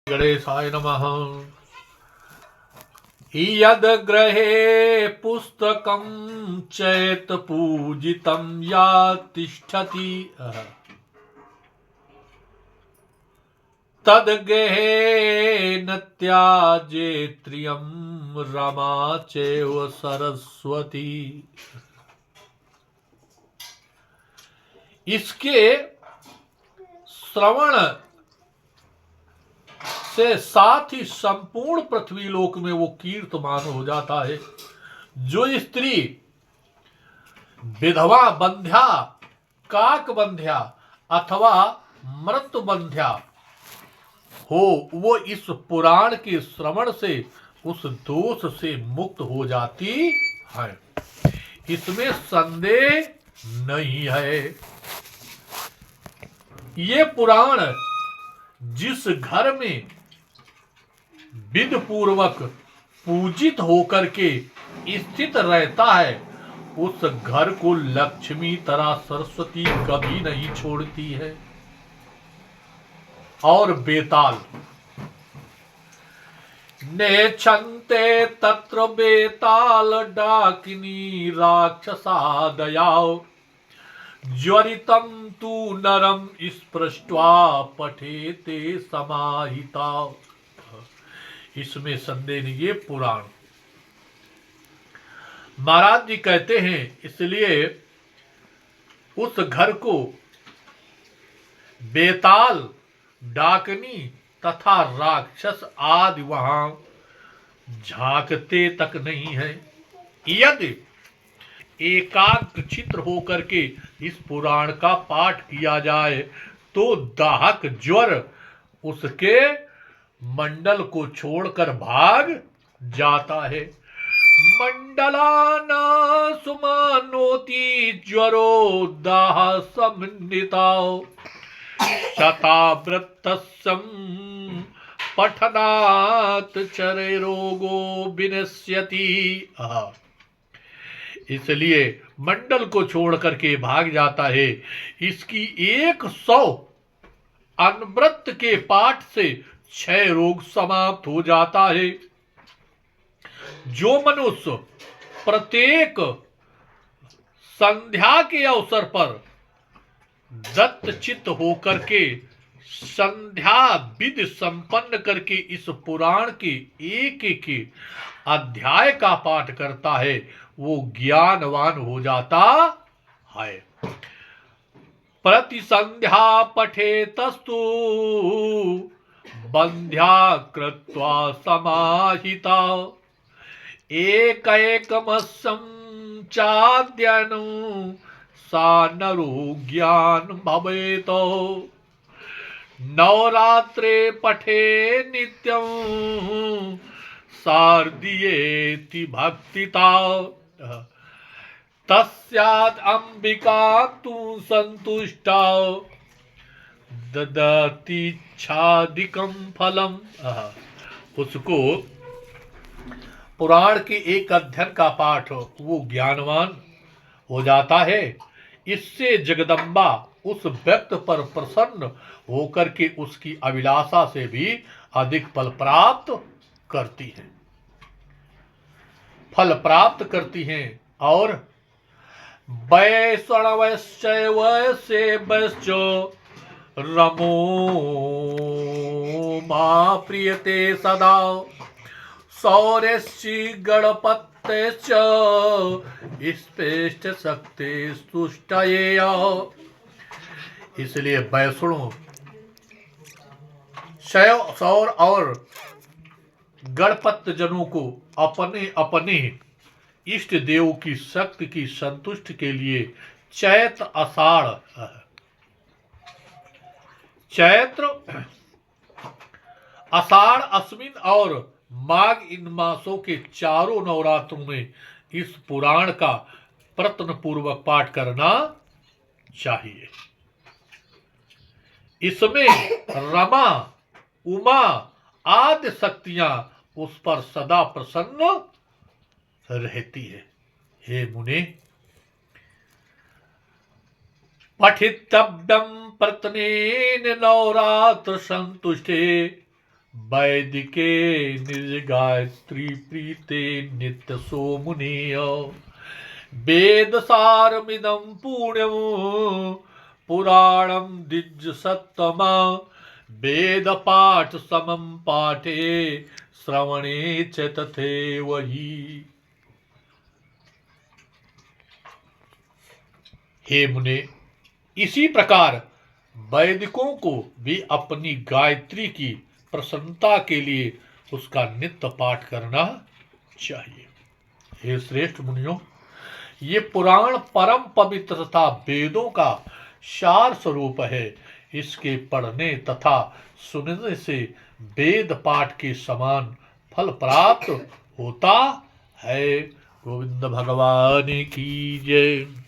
गणेशाय नमः। यद्ग्रहे पुस्तकं चेत् पूजितं या तिष्ठति तद्गेहे न त्याजेत्रियं रमा चैव सरस्वती। इसके श्रवण से साथ ही संपूर्ण पृथ्वी लोक में वो कीर्तमान हो जाता है। जो स्त्री विधवा बंध्या, काक बंध्या अथवा मृत बंध्या हो, वो इस पुराण के श्रवण से उस दोष से मुक्त हो जाती है। इसमें संदेह नहीं है। ये पुराण जिस घर में विध पूर्वक पूजित होकर के स्थित रहता है, उस घर को लक्ष्मी तरह सरस्वती कभी नहीं छोड़ती है। और बेताल नेच्छन्ते तत्र बेताल डाकिनी राक्षसादयाओ ज्वरितं तु नरम स्पृष्ट्वा पठेते समाहिता। इसमें संदेह नहीं। ये पुराण महाराज जी कहते हैं, इसलिए उस घर को बेताल, डाकनी तथा राक्षस आदि वहां झांकते तक नहीं है। यदि एकाग्र चित्र होकर के इस पुराण का पाठ किया जाए तो दाहक ज्वर उसके मंडल को छोड़कर भाग जाता है। मंडलाना सुमानोति ज्वरो दाह समन्विताओ शतावृत्तस्सं पठनात् चरे रोगो विनश्यति। इसलिए मंडल को छोड़ करके भाग जाता है। इसकी 100 अनवृत्त के पाठ से 6 रोग समाप्त हो जाता है। जो मनुष्य प्रत्येक संध्या के अवसर पर दत्त चित्त होकर के संध्या विधि संपन्न करके इस पुराण के एक एक अध्याय का पाठ करता है, वो ज्ञानवान हो जाता है। प्रति संध्या पठेतस्तु बंध्या कृत्वा समाहिता एकैकमस्सं चाद्यनु सा नरो ज्ञान भवेत। नवरात्रे पठे नित्यं शारदीयेति भक्तिता तस्यात् अंबिका तु संतुष्टा ददतीच्छादिकं फलम। उसको पुराण के एक अध्ययन का पाठ वो ज्ञानवान हो जाता है। इससे जगदम्बा उस व्यक्ति पर प्रसन्न होकर के उसकी अभिलाषा से भी अधिक फल प्राप्त करती है, फल प्राप्त करती हैं। और वैष्णवश्चैव सेवश्च रमो मा प्रियते सदा सौर्यश्ची गणपत्यश्च स्पेष्ट शक्ति तुष्टये। इसलिए वैष्णव, शैव, सौर और गणपत्य जनों को अपने अपने इष्ट देव की शक्ति की संतुष्टि के लिए चैत्र आषाढ़ अश्विन और माघ इन मासों के चारों नवरात्रों में इस पुराण का प्रयत्न पूर्वक पाठ करना चाहिए। इसमें रमा, उमा आदि शक्तियां उस पर सदा प्रसन्न रहती है। हे मुने, पठितव्यं प्रतनेन नवरात्र संतुष्टे वैदिके निज गायत्री प्रीते नित्य सो मुनीय वेद सारमिदं पुण्यं पुराणं द्विज सत्तमा वेद पाठ समं पाठे श्रवणे च तथैव ही। हे मुने, इसी प्रकार वैदिकों को भी अपनी गायत्री की प्रसन्नता के लिए उसका नित्य पाठ करना चाहिए। हे श्रेष्ठ मुनियों, ये पुराण परम पवित्र तथा वेदों का सार स्वरूप है। इसके पढ़ने तथा सुनने से वेद पाठ के समान फल प्राप्त होता है। गोविंद भगवान की जय।